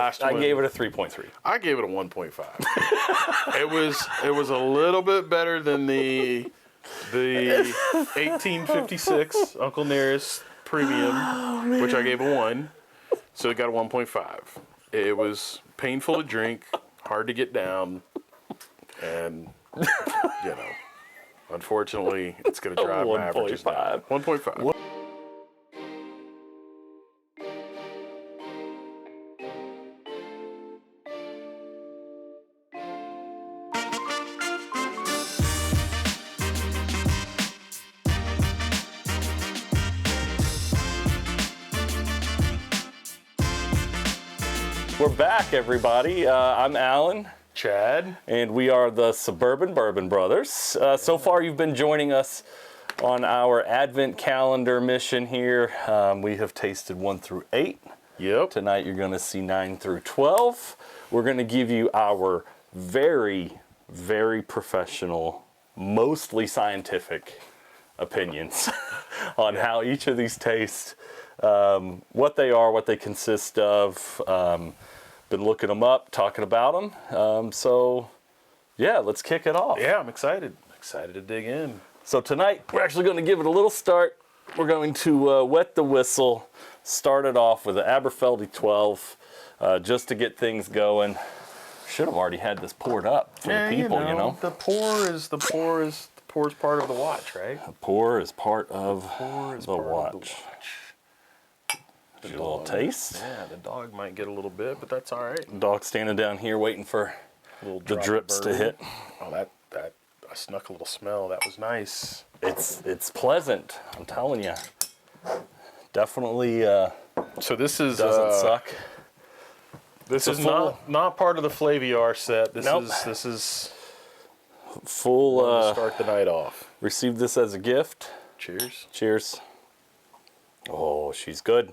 last one. I gave it a 3.3. I gave it a 1.5. It was a little bit better than the 1856 Uncle Nearest Premium, which I gave a 1. So it got a 1.5. It was painful to drink, hard to get down, and unfortunately, it's going to drive my averages down. 1.5. We're back, everybody. I'm Alan. Chad. And we are the Suburban Bourbon Brothers. So far, you've been joining us on our Advent Calendar mission here. We have tasted 1 through 8. Yep. Tonight, you're going to see 9 through 12. We're going to give you our very, very professional, mostly scientific opinions on how each of these taste, what they are, what they consist of. Been looking them up, talking about them. So, yeah, let's kick it off. Yeah, I'm excited. Excited to dig in. So tonight, we're actually going to give it a little start. We're going to wet the whistle, start it off with an Aberfeldy 12, just to get things going. Should have already had this poured up for the people, you know. The pour is part of the watch, right? The pour is part of the watch. Did you a little taste? Yeah, the dog might get a little bit, but that's all right. Dog standing down here waiting for the drips to hit. Oh, that I snuck a little smell. That was nice. It's pleasant. I'm telling you. Definitely. So this is doesn't suck. This is not part of the Flaviar set. This is full. To start the night off. Received this as a gift. Cheers. Cheers. Oh, she's good.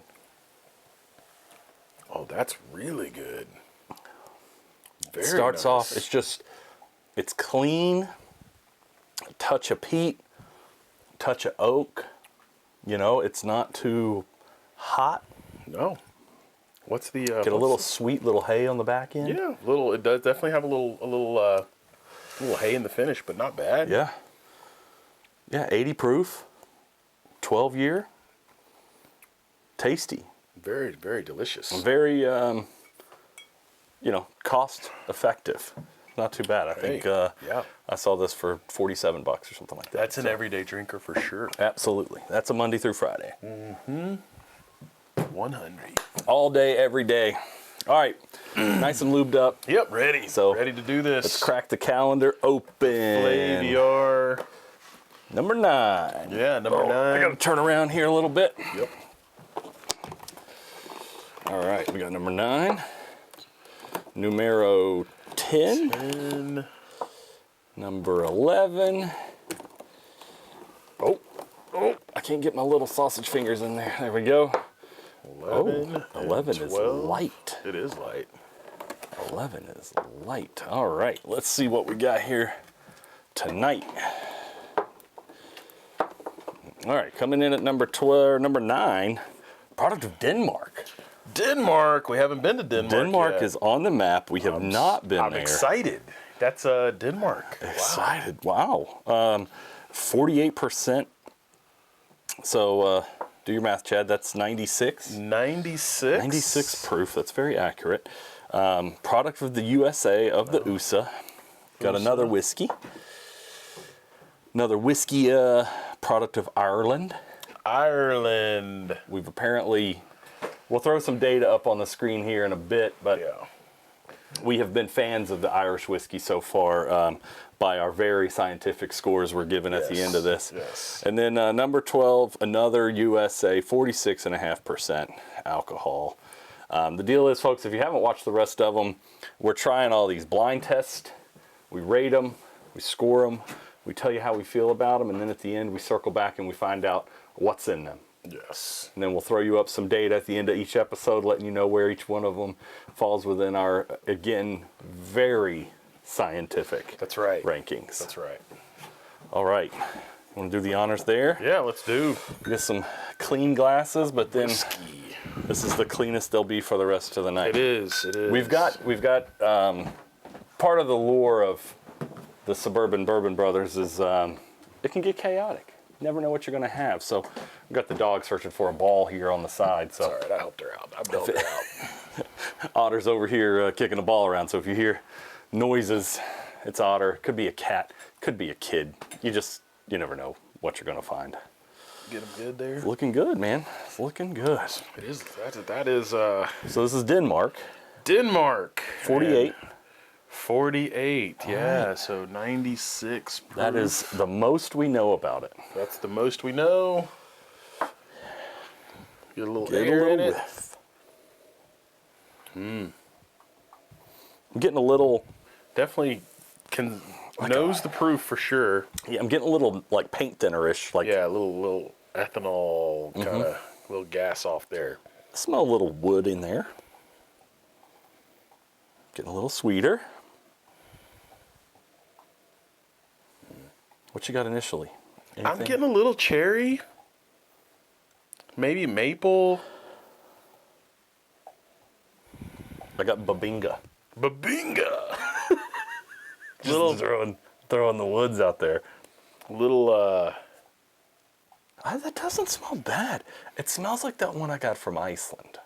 Oh, that's really good. Very Starts nice. Off, it's clean, a touch of peat, touch of oak. You know, it's not too hot. No. What's the get a little sweet little hay on the back end? Yeah, little. It does definitely have a little hay in the finish, but not bad. Yeah. Yeah, 80 proof, 12 year, tasty. Very, very delicious. Very, cost effective. Not too bad. I think I saw this for $47 or something like that. That's an everyday drinker for sure. Absolutely. That's a Monday through Friday. 100. All day, every day. All right. Nice and lubed up. Yep, ready. So ready to do this. Let's crack the calendar open. Flaviar. Number 9. Yeah, number 9. I got to turn around here a little bit. Yep. All right, we got number 9, numero 10, number 11. Oh, I can't get my little sausage fingers in there. There we go. 11. 11 is light. It is light. 11 is light. All right, let's see what we got here tonight. All right, coming in at number 9, product of Denmark. Denmark. We haven't been to Denmark. Denmark yet. is on the map. We have not been there. I'm excited. That's Denmark. Excited. Wow. 48%. So do your math, Chad. That's 96. 96. 96 proof. That's very accurate. Product of the USA of the USA. Got another whiskey. Another whiskey product of Ireland. Ireland. We've apparently... We'll throw some data up on the screen here in a bit, but we have been fans of the Irish whiskey so far by our very scientific scores we're given at the end of this. Yes. And then number 12, another USA, 46.5% alcohol. The deal is, folks, if you haven't watched the rest of them, we're trying all these blind tests. We rate them, we score them, we tell you how we feel about them, and then at the end we circle back and we find out what's in them. Yes. And then we'll throw you up some data at the end of each episode, letting you know where each one of them falls within our, again, very scientific rankings. That's right. All right. Want to do the honors there? Yeah, let's do. Get some clean glasses, but then Whiskey. This is the cleanest they'll be for the rest of the night. It is. It is. We've got part of the lure of the Suburban Bourbon Brothers is it can get chaotic. You never know what you're going to have. So we've got the dog searching for a ball here on the side. So All right, I helped her out. I bailed her out. Otter's over here kicking the ball around. So if you hear noises, it's Otter. Could be a cat. Could be a kid. You never know what you're going to find. Get him good there. It's looking good, man. It's looking good. It is. That is. So this is Denmark. Denmark. 48. 48. Yeah. So 96 proof. That is the most we know about it. That's the most we know. Get a little Get air a little in it. whiff. I'm getting a little. Definitely knows the proof for sure. Yeah, I'm getting a little like paint thinner-ish. Like Yeah, a little ethanol kind of little gas off there. smell a little wood in there. Getting a little sweeter. What you got initially? I'm Anything? getting a little cherry. Maybe maple. I got babinga. Babinga. Just throwing the woods out there. Little That doesn't smell bad. It smells like that one I got from Iceland.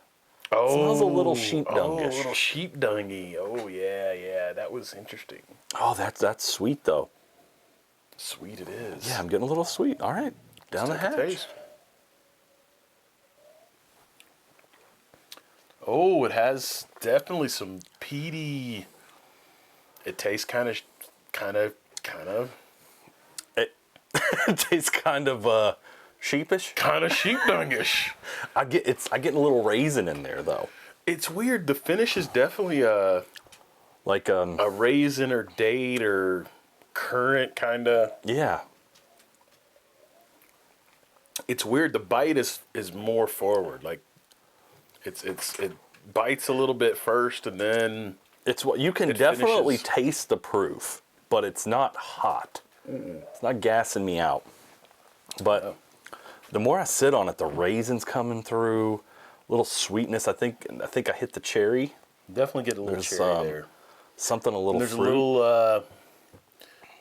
oh, smells a little sheep Oh, dungish. a little sheep dungy. Oh yeah, that was interesting. Oh, that's sweet though. Sweet it is. Yeah, I'm getting a little sweet. All right, down the Take a hatch. taste. Oh, it has definitely some peaty. It tastes kind of. It tastes kind of sheepish. Kind of sheep dungish. I get a little raisin in there though. It's weird. The finish is definitely Like a raisin or date or currant kind of. yeah. It's weird. The bite is more forward. Like it bites a little bit first and then It's what you can It definitely finishes. taste the proof, but it's not hot. It's not gassing me out. But the more I sit on it, the raisins coming through, a little sweetness. I think I hit the cherry. definitely get a little There's, cherry there. Something a little And there's fruit. a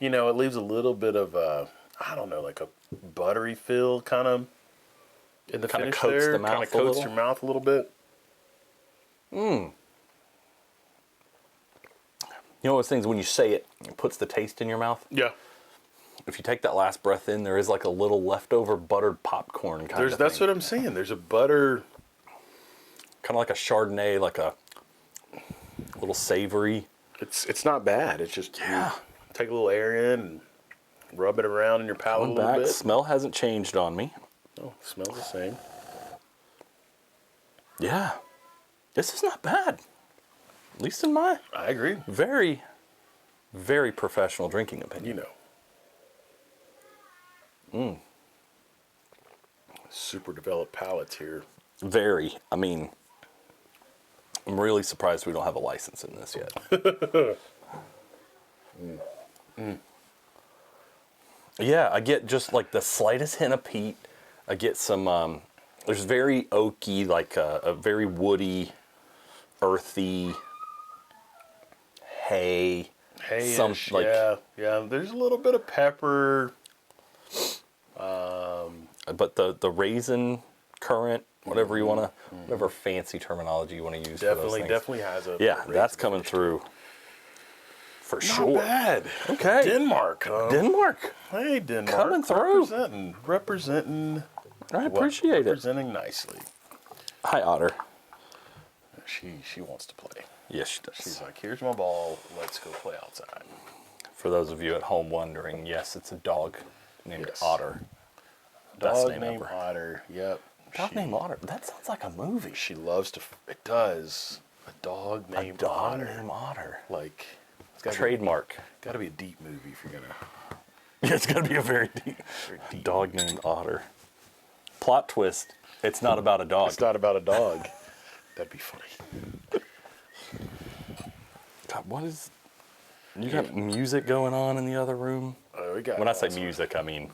little, it leaves a little bit of I don't know, like a buttery feel kind of in the Kinda finish coats there. the mouth Kind of a coats little. your mouth a little bit. You know those things when you say it, it puts the taste in your mouth? Yeah. If you take that last breath in, there is like a little leftover buttered popcorn kind of thing. That's what I'm saying. There's a butter. Kind of like a Chardonnay, like a little savory. It's not bad. It's just Yeah. take a little air in and rub it around in your palate Coming a little back, bit. smell hasn't changed on me. Oh, smells the same. Yeah. This is not bad. At least in my I agree. very, very professional drinking opinion. You know. Super developed palates here. Very. I mean, I'm really surprised we don't have a license in this yet. Yeah, I get just like the slightest hint of peat. I get some, there's very oaky, like a very woody, earthy hay. Hey, Some, like- yeah. There's a little bit of pepper. But the raisin, currant, whatever you want to, whatever fancy terminology you want to use for those things. Definitely has a. Yeah, raisin that's coming finish. through for Not sure. bad. Okay. Denmark, huh? Denmark. Hey, Denmark. Coming through. Representing. I appreciate it. Representing nicely. Hi, Otter. She wants to play. Yes, she does. She's like, here's my ball. Let's go play outside. For those of you at home wondering, yes, it's a dog named Yes. Otter. Best Dog name named ever. Otter. Yep. Dog named Otter. That sounds like a movie. She loves to. It does. A dog A named dog Otter. named Otter. Like. It's gotta Trademark. Got to be a deep movie if you're gonna. Yeah, it's got to be a very deep. Dog named Otter. Plot twist. It's not about a dog. It's not about a dog. That'd be funny. God, what is... You got music going on in the other room? We got. When I say awesome. music, I mean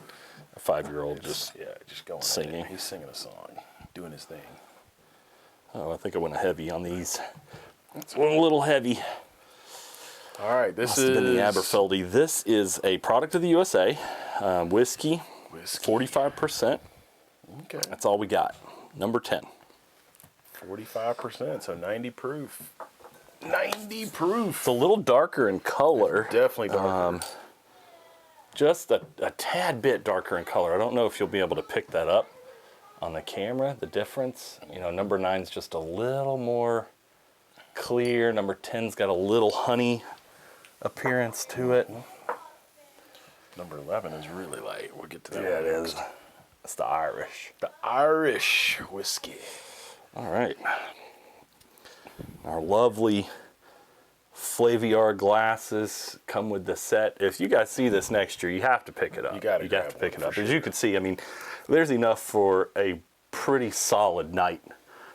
a 5-year-old just... just going. singing. He's singing a song, doing his thing. Oh, I think I went heavy on these. Went a little heavy. All right, this Must is have been the Aberfeldy. This is a product of the USA. Whiskey. 45%. Okay. That's all we got. Number 10. 45%, so 90 proof. 90 proof. It's a little darker in color. Definitely darker. Just a tad bit darker in color. I don't know if you'll be able to pick that up on the camera, the difference. You know, number 9's just a little more clear. Number 10's got a little honey appearance to it. Number 11 is really light. We'll get to that. Yeah, it is. It's the Irish. The Irish whiskey. All right. Our lovely Flaviar glasses come with the set. If you guys see this next year, you have to pick it up. You have to pick it up. As you can see, I mean, there's enough for a pretty solid night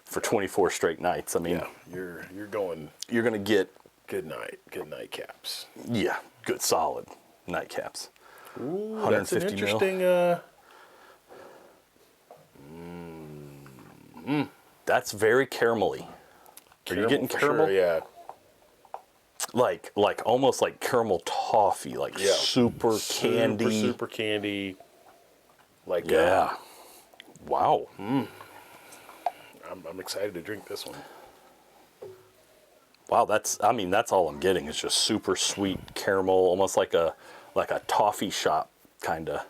for 24 straight nights. I mean, Yeah, you're going you're going to get, good nightcaps. yeah, good solid nightcaps. Ooh, that's an 150 mil. interesting. That's very caramelly. Are you getting for caramel? Sure, yeah. Like almost like caramel toffee, like Yeah. super candy. Super candy. Like Yeah. Wow. I'm excited to drink this one. Wow, that's all I'm getting. It's just super sweet caramel, almost like a toffee shop kind of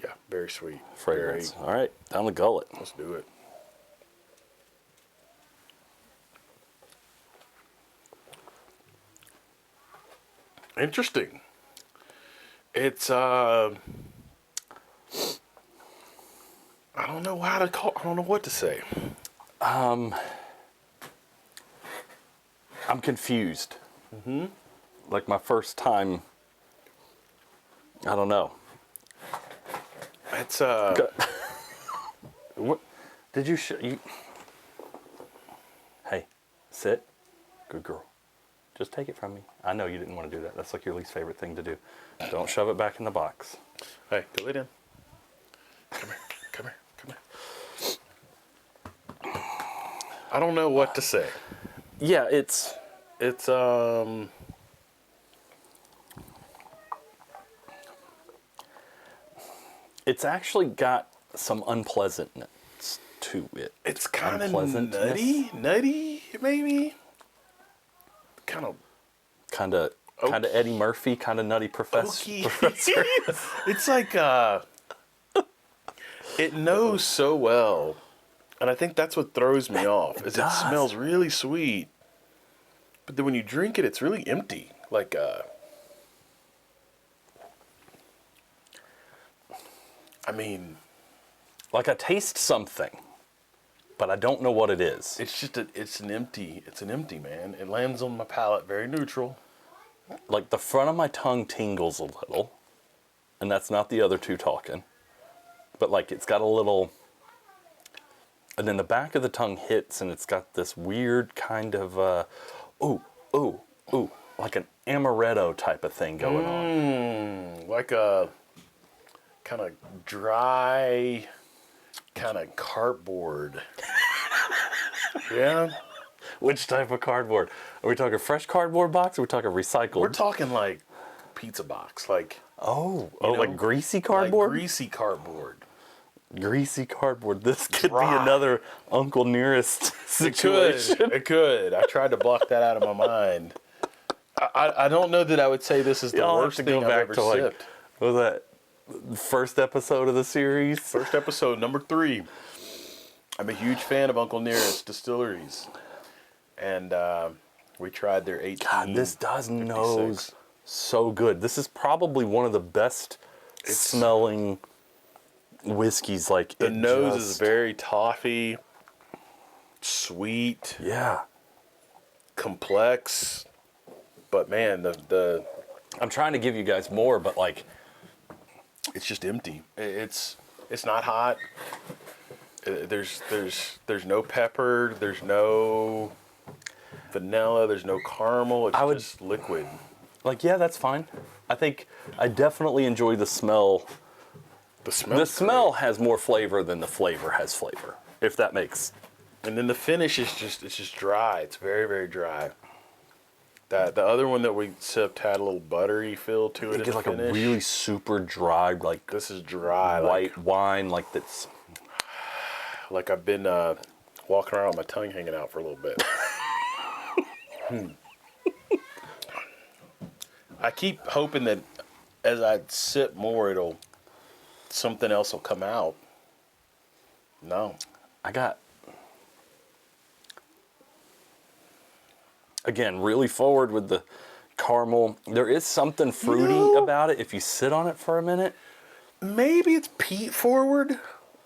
Yeah, very sweet. fragrance. All right, down the gullet. Let's do it. Interesting. It's I don't know how to call. I don't know what to say. I'm confused. Like my first time. I don't know. It's What did you you? Hey, sit. Good girl. Just take it from me. I know you didn't want to do that. That's like your least favorite thing to do. Don't shove it back in the box. Hey, go lay down. Come here. I don't know what to say. Yeah, it's actually got some unpleasantness to it. It's kind of Unpleasantness. nutty maybe. Kind of Eddie Murphy, kind of nutty professor. oaky. It's like it knows so well, and I think that's what throws me off. Is it does. smells really sweet, but then when you drink it, it's really empty. Like I mean, Like I taste something, but I don't know what it is. it's an empty man. It lands on my palate very neutral. Like the front of my tongue tingles a little, and that's not the other two talking. But like it's got a little, and then the back of the tongue hits, and it's got this weird kind of, like an amaretto type of thing going on. Like a kind of dry, kind of cardboard. Yeah. Which type of cardboard? Are we talking fresh cardboard box, or are we talking recycled? We're talking like pizza box, like like greasy cardboard? Like greasy cardboard. Greasy cardboard. This could Dry. be another Uncle Nearest situation. It could. I tried to block that out of my mind. I don't know that I would say this is the Y'all worst have to thing go I've back ever to like, sipped. what was that? First episode of the series? First episode, number 3. I'm a huge fan of Uncle Nearest Distilleries. And we tried their 18. God, this does nose so good. This is probably one of the best smelling whiskeys. Like The nose is very toffee, sweet, yeah. complex. But man, the I'm trying to give you guys more, but like it's just empty. It's not hot. There's no pepper. There's no vanilla. There's no caramel. It's just liquid. Like, yeah, that's fine. I think I definitely enjoy the smell. The smell. The smell has more flavor than the flavor has flavor, if that makes And then the finish is just dry. It's very, very dry. The other one that we sipped had a little buttery feel to it. It gets like a really super dry, like this is dry, white wine, like that's like I've been walking around with my tongue hanging out for a little bit. I keep hoping that as I sip more, something else will come out. No, I got. Again, really forward with the caramel. There is something fruity about it if you sit on it for a minute. Maybe it's peat forward.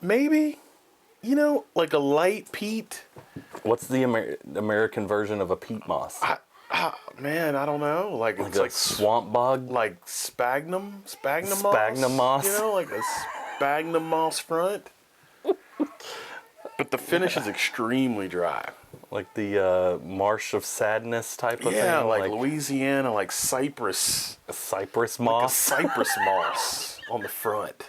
Maybe. Like a light peat. What's the American version of a peat moss? Man, I don't know. Like it's like swamp bog? Like sphagnum moss. Sphagnum moss. Like a sphagnum moss front. But the finish is extremely dry. Like the Marsh of Sadness type of thing? Yeah, like Louisiana, like cypress. A cypress moss? Like a cypress moss on the front.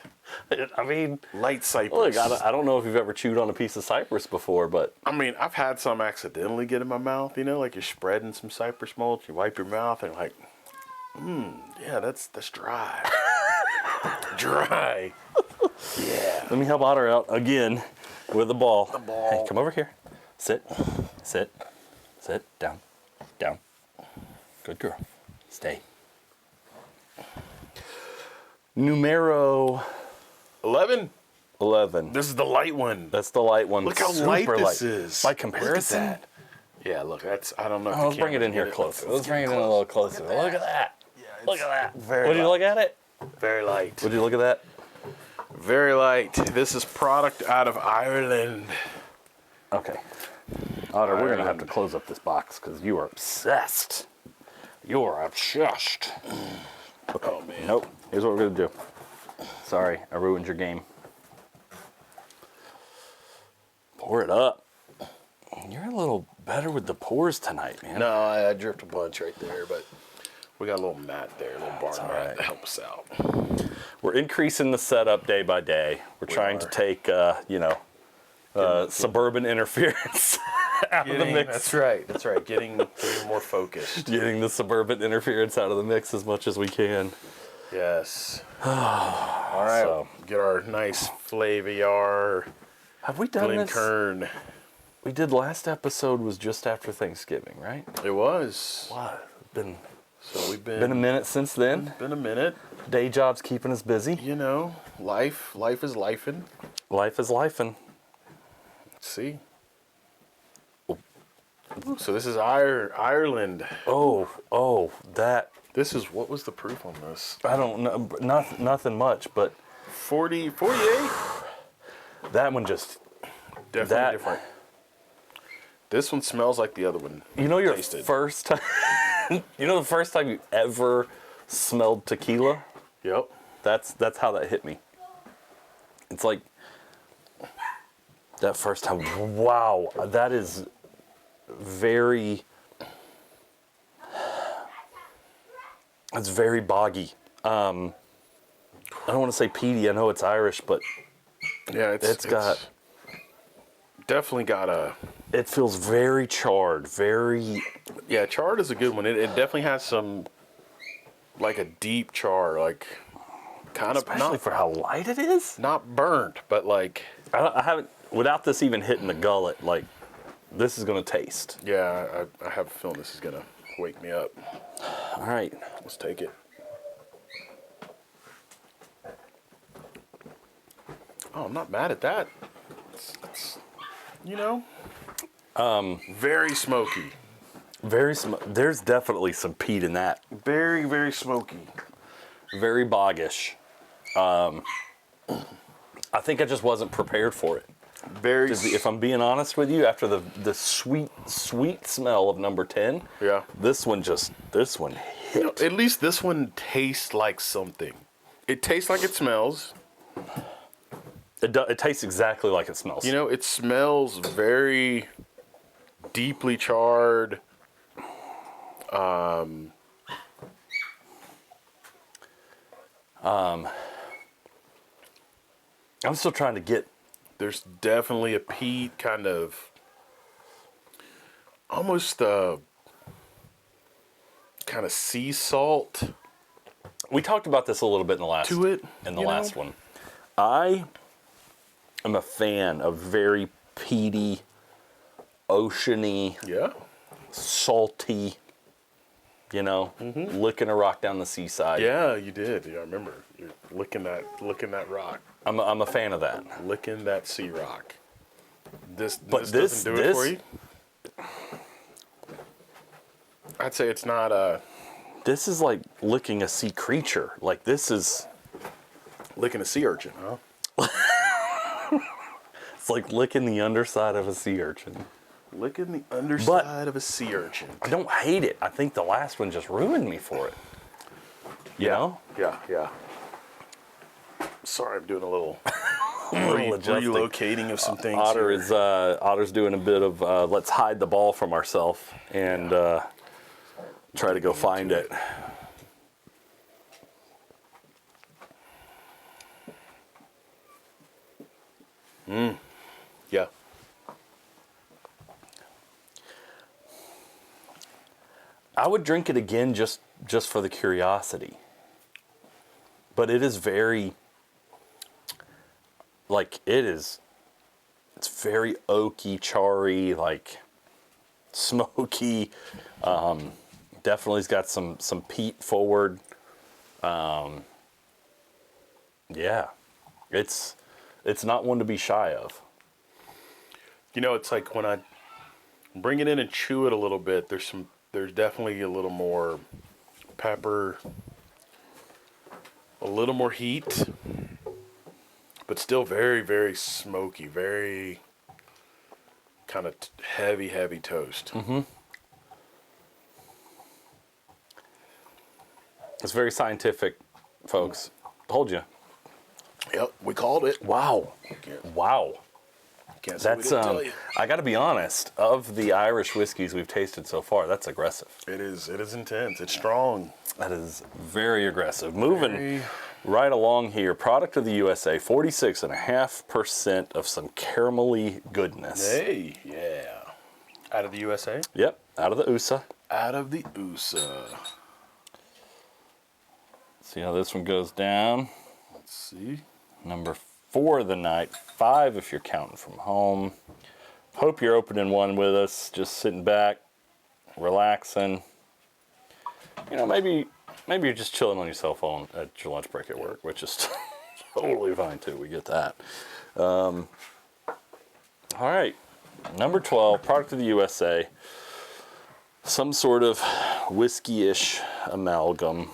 I mean... Light cypress. Look, I don't know if you've ever chewed on a piece of cypress before, but... I mean, I've had some accidentally get in my mouth, like you're spreading some cypress mulch, you wipe your mouth, and like, yeah, that's dry. Dry. Yeah. Let me help Otter out again with the ball. The ball. Hey, come over here. Sit. Sit. Sit. Down. Down. Good girl. Stay. Numero 11. 11. This is the light one. That's the light one. Look how super light this is. By comparison. Look at that. Yeah, look, that's, I don't know. Oh, let's bring it in here closer. Let's bring it in a little closer. Look at that. Yeah, Look at that. Very Would you look at it? Very light. Would you look at that? Very light. This is product out of Ireland. Okay. Otter, we're going to have to close up this box because you are obsessed. You are obsessed. Okay. Oh, man. Nope. Here's what we're going to do. Sorry, I ruined your game. Pour it up. You're a little better with the pours tonight, man. No, I dripped a bunch right there, but we got a little mat there, a little bar mat right. to help us out. We're increasing the setup day by day. We're trying to take, suburban interference out of the mix. That's right. That's right. Getting more focused. Getting the suburban interference out of the mix as much as we can. Yes. All right. So, get our nice Flaviar have we done this? Kern. We did last episode was just after Thanksgiving, right? It was. Wow. So we've Been a minute since then. Been a minute. Day job's keeping us busy. Life is lifing. Life is lifing. Let's see. So this is Ireland. Oh, that. This is, what was the proof on this? I don't know. Nothing much, but 48. that one just Definitely different. This one smells like the other one. First time. The first time you ever smelled tequila? Yep. That's how that hit me. It's like that first time. Wow, that is very. It's very boggy. I don't want to say peaty. I know it's Irish, but yeah, it's got definitely got a. It feels very charred. Very. Yeah, charred is a good one. It definitely has some, like a deep char, like kind of especially for how light it is. Not burnt, but like I haven't without this even hitting the gullet. Like this is gonna taste. Yeah, I have a feeling this is gonna wake me up. All right, let's take it. Oh, I'm not mad at that. It's very smoky. There's definitely some peat in that. Very, very smoky. Very boggish. I think I just wasn't prepared for it. If I'm being honest with you, after the sweet smell of number 10, yeah, this one hit. At least this one tastes like something. It tastes like it smells. It tastes exactly like it smells. It smells very deeply charred. I'm still trying to get. There's definitely a peat kind of almost kind of sea salt We talked about this a little bit in the last to it. last one. I am a fan of very peaty, oceany, Yeah. salty, licking a rock down the seaside. Yeah, you did. Yeah, I remember. You're licking that rock. I'm a fan of that. Licking that sea rock. This This doesn't do it for you? I'd say it's not This is like licking a sea creature. Like this is, licking a sea urchin, huh? it's like licking the underside of a sea urchin. Licking the underside of a sea urchin. I don't hate it. I think the last one just ruined me for it. You know? Yeah. Sorry, I'm doing a little adjusting. relocating of some things. Otter's doing a bit of let's hide the ball from ourselves and try to go find it. Yeah. I would drink it again just for the curiosity. But it is very, it's very oaky, charry, like smoky. Definitely has got some peat forward. Yeah, it's not one to be shy of. It's like when I bring it in and chew it a little bit, there's definitely a little more pepper, a little more heat, but still very, very smoky, very kind of heavy toast. Mm-hmm. It's very scientific, folks. Told you. Yep, we called it. Wow. Wow. Can't say we didn't tell you. I got to be honest, of the Irish whiskeys we've tasted so far, that's aggressive. It is intense. It's strong. That is very aggressive. Moving right along here, product of the USA, 46.5% of some caramelly goodness. Hey, yeah. Out of the USA? Yep, out of the USA. Out of the USA. See how this one goes down. Let's see. Number 4 of the night, 5 if you're counting from home. Hope you're opening one with us, just sitting back, relaxing. Maybe you're just chilling on your cell phone at your lunch break at work, which is totally fine too. We get that. All right, number 12, product of the USA. Some sort of whiskey-ish amalgam,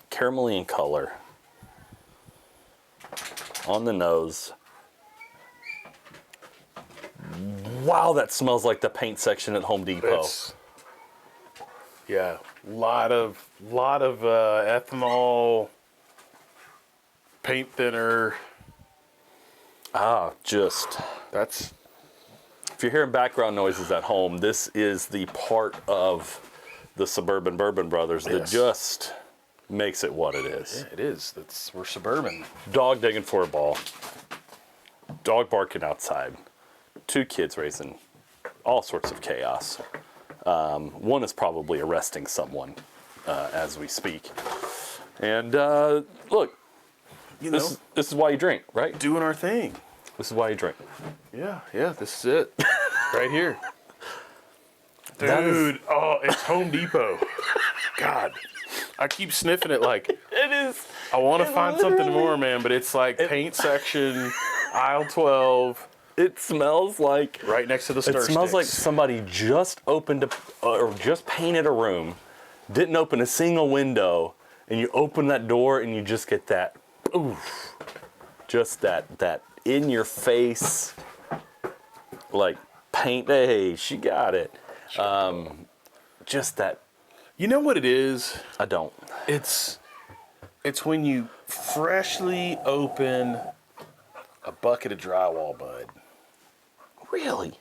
caramelly in color. On the nose. Wow, that smells like the paint section at Home Depot. Yeah, lot of ethanol, paint thinner. If you're hearing background noises at home, this is the part of the Suburban Bourbon Brothers that just makes it what it is. Yeah, it is. We're suburban. Dog digging for a ball. Dog barking outside. 2 kids raising all sorts of chaos. One is probably arresting someone as we speak. And look, this is why you drink, right? Doing our thing. This is why you drink. Yeah, this is it. Right here. Dude, it's Home Depot. God. I keep sniffing it like It is. I want to find something more, man, but it's like paint section, aisle 12. It smells like right next to the stir It smells like sticks. somebody just opened or just painted a room, didn't open a single window, and you open that door and you just get that, oof, just that in your face, like paint. Hey, she got it. Just that. You know what it is? I don't. It's when you freshly open a bucket of drywall, bud. Really?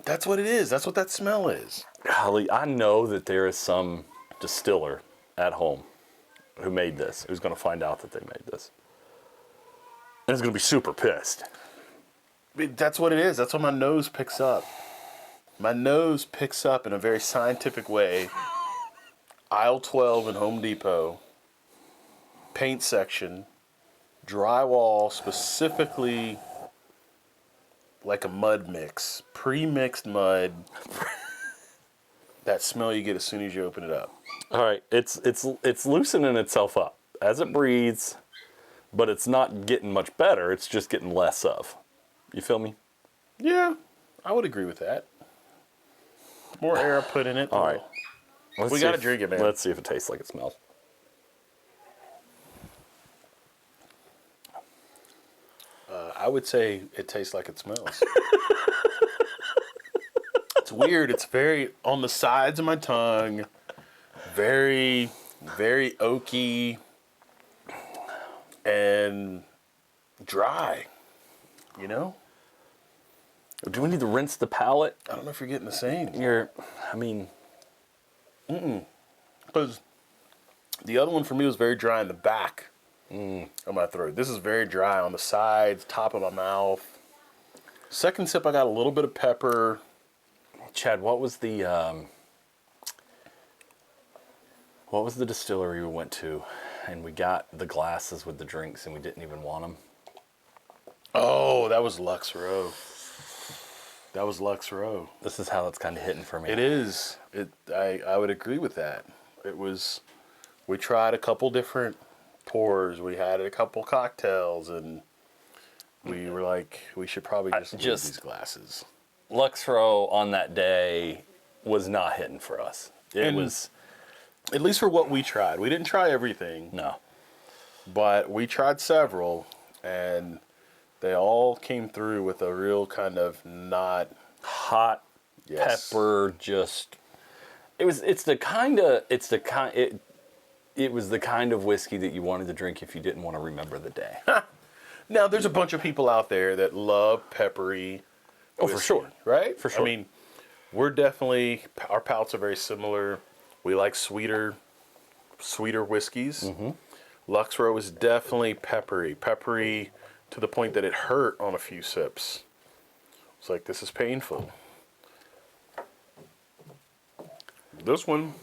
That's what it is. That's what that smell is. Golly, I know that there is some distiller at home who made this, who's going to find out that they made this. And is going to be super pissed. That's what it is. That's what my nose picks up. My nose picks up in a very scientific way. Aisle 12 in Home Depot. Paint section. Drywall, specifically like a mud mix. Pre-mixed mud. That smell you get as soon as you open it up. All right, it's loosening itself up as it breathes, but it's not getting much better. It's just getting less of. You feel me? Yeah, I would agree with that. More air I put in it. All right. We got to drink it, man. Let's see if it tastes like it smells. I would say it tastes like it smells. It's weird. It's very on the sides of my tongue. Very, very oaky and dry. You know? Do we need to rinse the palate? I don't know if you're getting the same. Because the other one for me was very dry in the back of my throat. This is very dry on the sides, top of my mouth. Second sip, I got a little bit of pepper. Chad, what was the distillery we went to, and we got the glasses with the drinks, and we didn't even want them? Oh, that was Lux Row. That was Lux Row. This is how it's kind of hitting for me. It is. I would agree with that. It was. We tried a couple different pours. We had a couple cocktails, and we were like, we should probably just leave these glasses. Lux Row on that day was not hitting for us. It was, at least for what we tried. We didn't try everything. No. But we tried several, and they all came through with a real kind of not hot pepper. Just it was the kind of whiskey that you wanted to drink if you didn't want to remember the day. Now there's a bunch of people out there that love peppery. Oh, whiskey, for sure. Right? For sure. I mean, we're definitely, our palates are very similar. We like sweeter whiskeys. Mm-hmm. Lux Row is definitely peppery. Peppery to the point that it hurt on a few sips. It's like, this is painful. This one,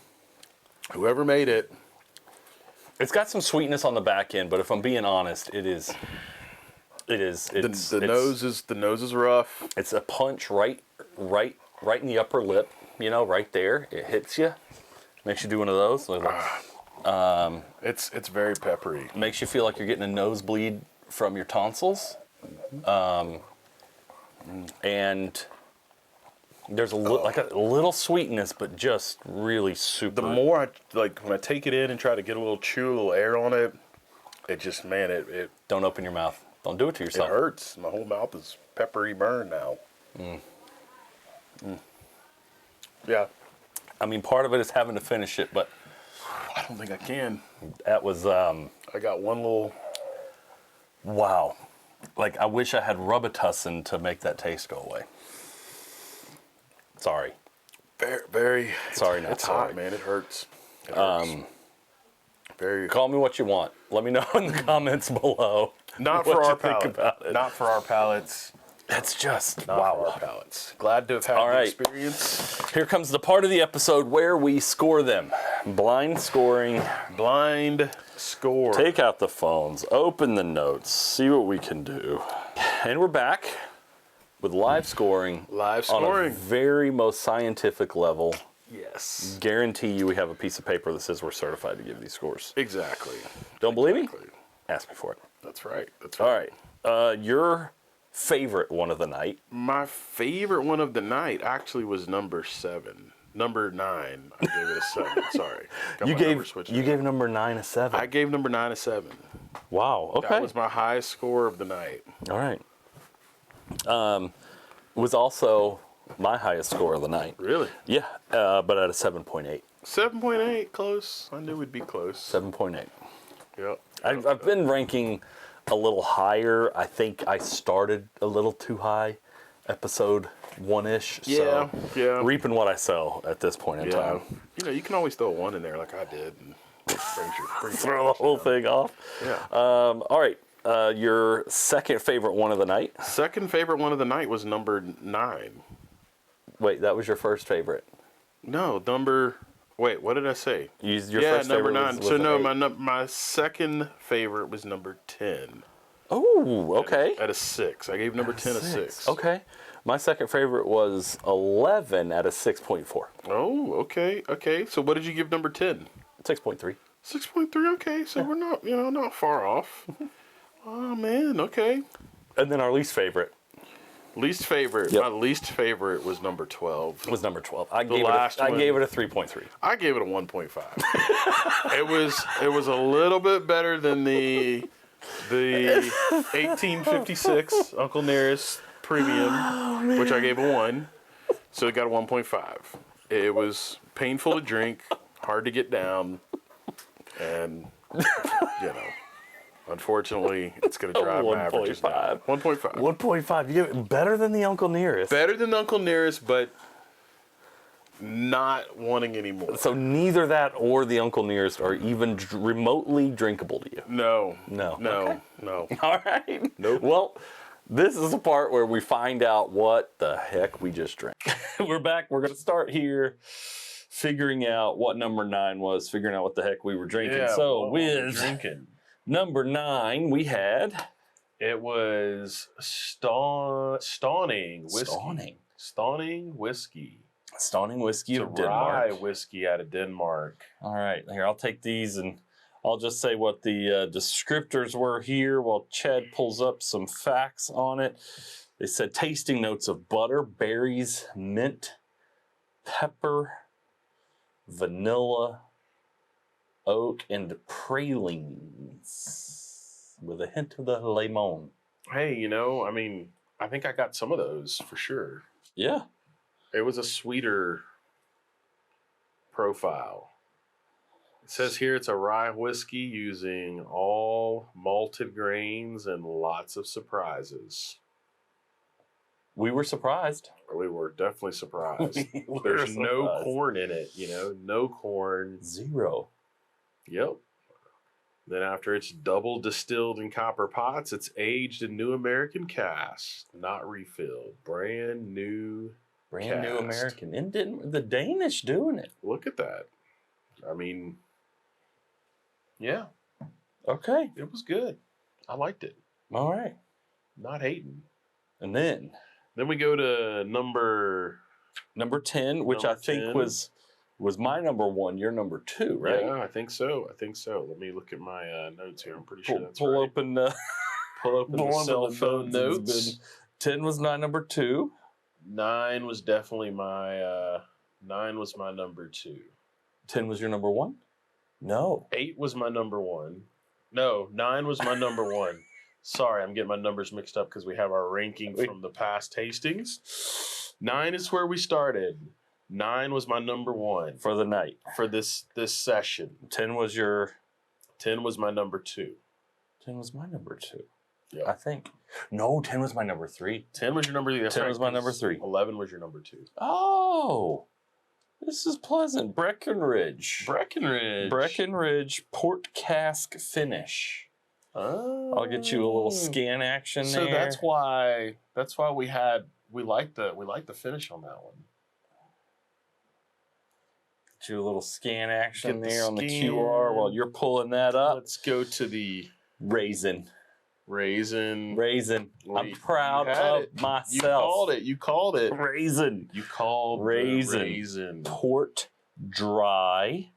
whoever made it. It's got some sweetness on the back end, but if I'm being honest, the nose is rough. It's a punch right in the upper lip, right there. It hits you. Makes you do one of those. It's very peppery. Makes you feel like you're getting a nosebleed from your tonsils. And there's a little sweetness, but just really super. The more when I take it in and try to get a little air on it, it just, man, it don't open your mouth. Don't do it to yourself. It hurts. My whole mouth is peppery burn now. Yeah. I mean, part of it is having to finish it, but I don't think I can. That was I got one little. Wow. Like, I wish I had Robitussin to make that taste go away. Sorry. Very, very. Sorry, not it's sorry. hot, man. It hurts. It hurts. Very. Call me what you want. Let me know in the comments below. Not for our palate. Not for our palates. That's just not for our palates. Glad to have had the experience. Here comes the part of the episode where we score them. Blind scoring. Blind score. Take out the phones. Open the notes. See what we can do. And we're back with live scoring. Live scoring. On a very most scientific level. Yes. Guarantee you we have a piece of paper that says we're certified to give these scores. Exactly. Don't believe me? Ask me for it. That's right. That's right. All right. Your favorite one of the night? My favorite one of the night actually was number 7. Number 9, I gave it a 7. Sorry. You gave number 9 a 7. I gave number 9 a 7. Wow. Okay. That was my highest score of the night. All right. Was also my highest score of the night. Really? Yeah, but at a 7.8. 7.8, close. I knew we'd be close. 7.8. Yep. I've been ranking a little higher. I think I started a little too high, episode 1-ish. Yeah, so yeah. Reaping what I sow at this point in time. You can always throw a 1 in there like I did. And throw the whole thing off. Yeah. All right. Your second favorite one of the night? Second favorite one of the night was number 9. Wait, that was your first favorite. No, number. Wait, what did I say? Your Yeah, first number favorite 9. was So no, an my second favorite was number 10. Oh, okay. At a 6. I gave number 10 a 6. Okay. My second favorite was 11 at a 6.4. Oh, okay, okay. So what did you give number 10? 6.3. 6.3. Okay, so we're not, not far off. Oh man, okay. And then our least favorite Least favorite. Yep. My least favorite was number 12. was number 12. I gave it a 3.3. I gave it a 1.5. It was a little bit better than the 1856 Uncle Nearest Premium, which I gave a 1. So it got a 1.5. It was painful to drink, hard to get down, and unfortunately, it's going to drive my averages down. 1.5. 1.5. You give it better than the Uncle Nearest. Better than Uncle Nearest, but not wanting any more. So neither that or the Uncle Nearest are even remotely drinkable to you. No. Okay. No. All right. Nope. Well, this is the part where we find out what the heck we just drank. We're back. We're going to start here, figuring out what number 9 was, figuring out what the heck we were drinking. Yeah, so what were we with drinking? number 9, we had... It was Stawning Whiskey. Stawning Whiskey. Stawning Whiskey of It's a rye Denmark. whiskey out of Denmark. All right, here, I'll take these and I'll just say what the descriptors were here while Chad pulls up some facts on it. They said tasting notes of butter, berries, mint, pepper, vanilla, oak, and pralines with a hint of the lemon. Hey, I think I got some of those for sure. Yeah. It was a sweeter profile. It says here it's a rye whiskey using all malted grains and lots of surprises. We were surprised. We were definitely surprised. We were There's no surprised. corn in it, no corn. 0. Yep. Then after it's double distilled in copper pots, it's aged in new American cask, not refilled. Brand new New American. And didn't the Danish doing it? Look at that. Yeah, Okay. it was good. I liked it. All right. Not hating. And then Then we go to number 10, which Number I think 10. was my number 1, your number 2, right? Yeah, I think so. Let me look at my notes here. I'm pretty sure that's Pull right. open Pull open the cell phone notes. It's been- 10 was my number 2. 9 was definitely my 9 was my number 2. 10 was your number 1? No. 8 was my number 1. No, 9 was my number 1. Sorry, I'm getting my numbers mixed up because we have our ranking from the past tastings. 9 is where we started. 9 was my number 1 For the night. for this session. 10 was your 10 was my number 2. 10 was my number 2. Yeah. I think. No, 10 was my number 3. 10 was your number 3. 10 was my number 3. 11 was your number 2. Oh. This is pleasant. Breckenridge. Breckenridge. Breckenridge port cask finish. Oh. I'll get you a little scan action So there. that's why we like the finish on that one. Get you a little scan action Get the there on the scan. QR while you're pulling that up. Let's go to the Raisin. raisin. I'm proud You had of it. myself. You called it. Raisin. You called Raisin. the raisin. Port dry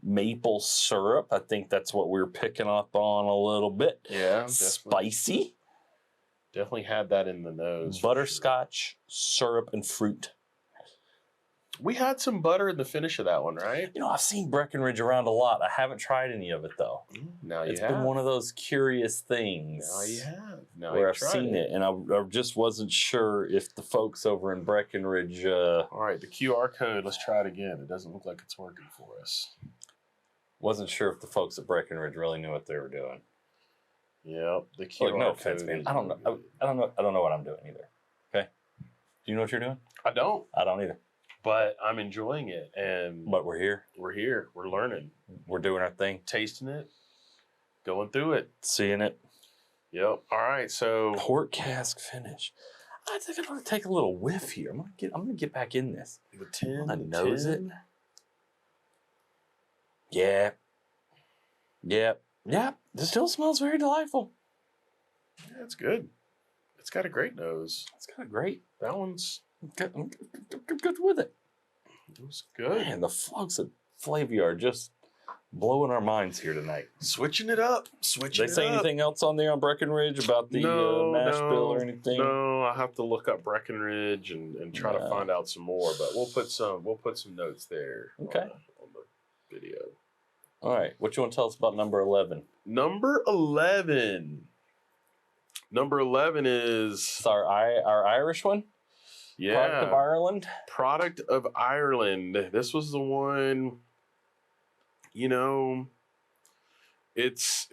maple syrup. I think that's what we were picking up on a little bit. Yeah, Spicy. definitely had that in the nose. for Butterscotch, syrup, and fruit. sure. We had some butter in the finish of that one, right? You know, I've seen Breckenridge around a lot. I haven't tried any of it, though. Now you It's have. been one of those curious things. Now you have. Now Where you've I've tried seen it, and I just wasn't sure if the folks over in Breckenridge. All right, the QR code. Let's try it again. It doesn't look like it's working for us. Wasn't sure if the folks at Breckenridge really knew what they were doing. Yep, the QR Look, no code. offense, man. is I don't know. really I don't know. I don't know what I'm doing either. Okay. Do you know what you're doing? I don't, I don't either. but I'm enjoying it, and But we're here. we're here. We're learning, We're doing our thing. tasting it, going through it. Seeing it. Yep. All right, so Port cask finish. I think I'm gonna take a little whiff here. I'm gonna get back in this. The 10. I the nose 10. it. Yeah. Yep. Yep. It still smells very delightful. Yeah, it's good. It's got a great nose. It's kind of great. That one's Good with it. it was good. Man, the folks at Flaviar are just blowing our minds here tonight. Switching it up. Did they say anything else on there on Breckenridge about the mash bill or anything? No, I'll have to look up Breckenridge and try to find out some more. But we'll put some notes there. Okay. On the video. All right. What you want to tell us about number 11? Number 11. Number 11 is It's our Irish one? Product of Ireland? Product of Ireland. This was the one, you know, it's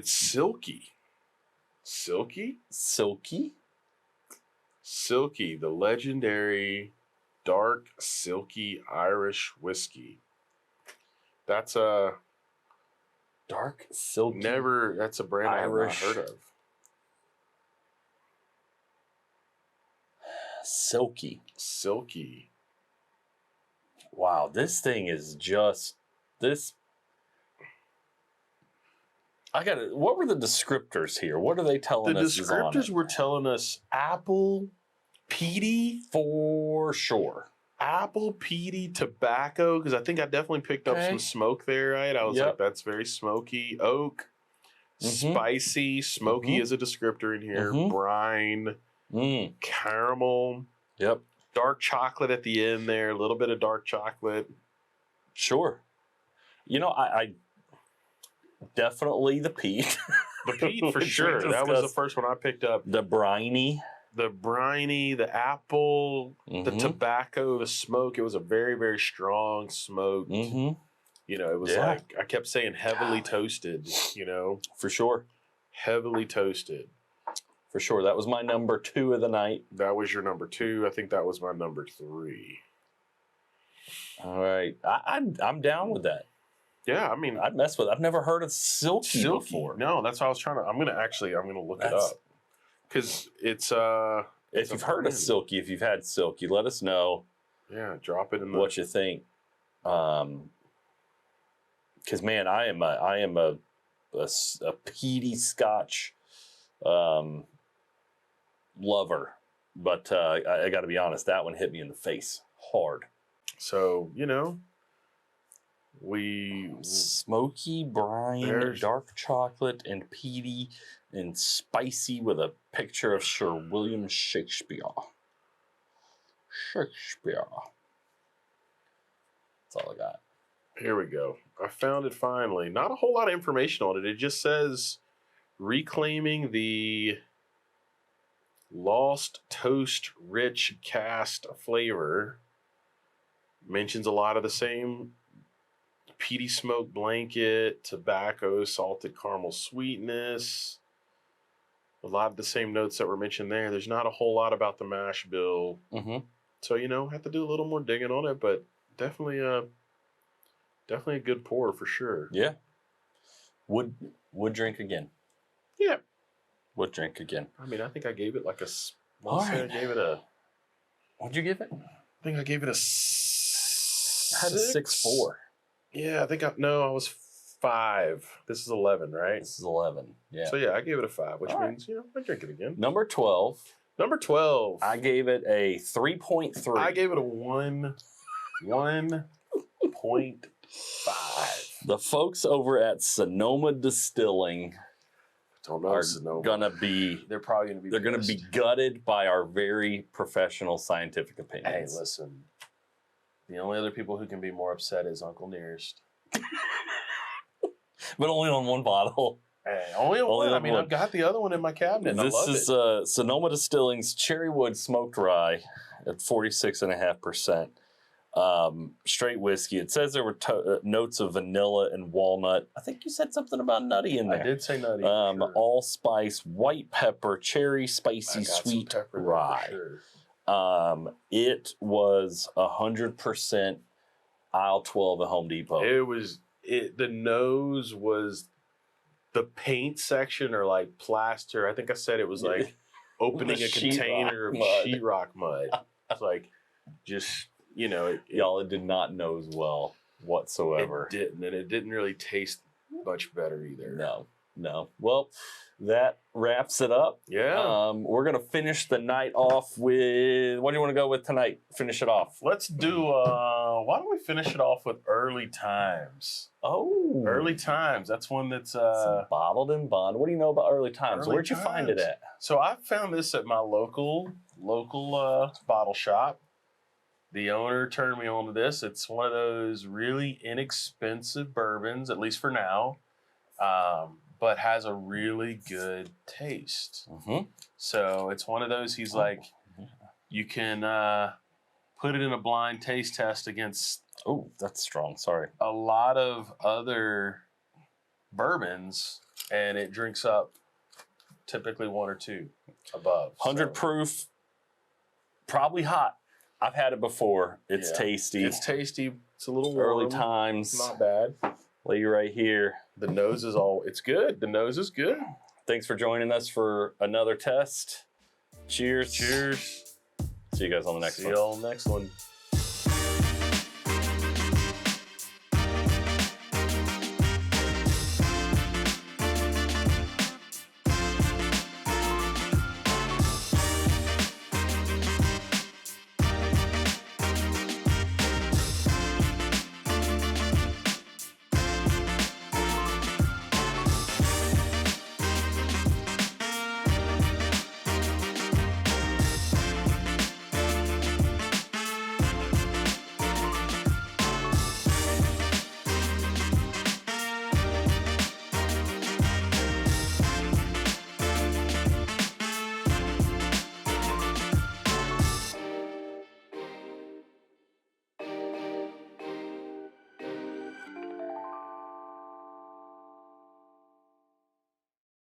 silky. Silky? Silky? Silky, the legendary dark silky Irish whiskey. That's a Dark silky. that's a brand Irish. I've not heard of. Silky. Silky. Wow, this thing is just this. What were the descriptors here? What are they telling The us? The descriptors were telling us apple, peaty, for sure. apple, peaty, tobacco. Because I think I definitely picked up some smoke there, right? I was Yep. like, that's very smoky. Oak, spicy, smoky is a descriptor in here. Brine, caramel. Yep. Dark chocolate at the end there. A little bit of dark chocolate. Sure. You know, I definitely the peat. The peat for Which we sure. That was the discussed. first one I picked up. The briny. The briny, the apple, the tobacco, the smoke. It was a very, very strong smoke. You know, it was like, I kept saying heavily toasted, you know. For sure. Heavily toasted. For sure. That was my number 2 of the night. That was your number 2. I think that was my number 3. All right. I'm down with that. Yeah, I mean, I'd mess with it. I've never heard of silky before. No, that's what I was trying to. I'm gonna look it up because it's If you've heard of silky, if you've had silky, let us know. Yeah, drop it in what you think. Because man, I am a peaty Scotch lover, but I got to be honest, that one hit me in the face hard. So you know. Smoky brine, dark chocolate, and peaty and spicy with a picture of Sir William Shakespeare. Shakespeare. That's all I got. Here we go. I found it finally. Not a whole lot of information on it. It just says reclaiming the lost toast rich cast flavor. Mentions a lot of the same peaty smoke blanket, tobacco, salted caramel sweetness. A lot of the same notes that were mentioned there. There's not a whole lot about the mash bill. So, you know, have to do a little more digging on it, but definitely a good pour for sure. Yeah. Would drink again. Yeah. Would drink again. I mean, I think I gave it like I gave it a... What'd you give it? I think I gave it a 6. I had a 6.4. Yeah, I was 5. This is 11, right? This is 11. Yeah. So yeah, I gave it a 5, which means, you know, I drink it again. Number 12. Number 12. I gave it a 3.3. I gave it a 1.5. The folks over at Sonoma Distilling are gonna be. They're probably gonna be. They're gonna be gutted by our very professional scientific opinions. Hey, listen. The only other people who can be more upset is Uncle Nearest. But only on one bottle. Hey, only on one. I mean, one. I've got the other one in my cabinet. This is Sonoma Distilling's Cherrywood Smoked Rye at 46.5%. Straight whiskey. It says there were notes of vanilla and walnut. I think you said something about nutty in there. I did say nutty. Sure. Allspice, white pepper, cherry, spicy, sweet rye. It was 100% aisle 12 at Home Depot. The nose was the paint section or like plaster. I think I said it was like opening The a container of sheetrock mud. sheetrock mud. It's like, just, you know, Y'all, it did not nose well whatsoever. it didn't, and it didn't really taste much better either. No. Well, that wraps it up. Yeah. We're going to finish the night off with, what do you want to go with tonight? Finish it off. Let's do, why don't we finish it off with Early Times? Oh. Early Times. That's one that's... Some bottled and bond. What do you know about Early Times? Early Where'd you find it Times. at? So I found this at my local bottle shop. The owner turned me on to this. It's one of those really inexpensive bourbons, at least for now, but has a really good taste. Mm-hmm. So it's one of those, he's like, you can put it in a blind taste test against Oh, that's strong. Sorry. a lot of other bourbons, and it drinks up typically 1 or 2 above. 100 So, proof, probably hot. I've had it before. It's yeah. tasty. It's tasty. It's a little warm. Early Times. Not bad. Lay right here. The nose is it's good. The nose is good. Thanks for joining us for another test. Cheers. Cheers. See you guys on the next See one. you all next one.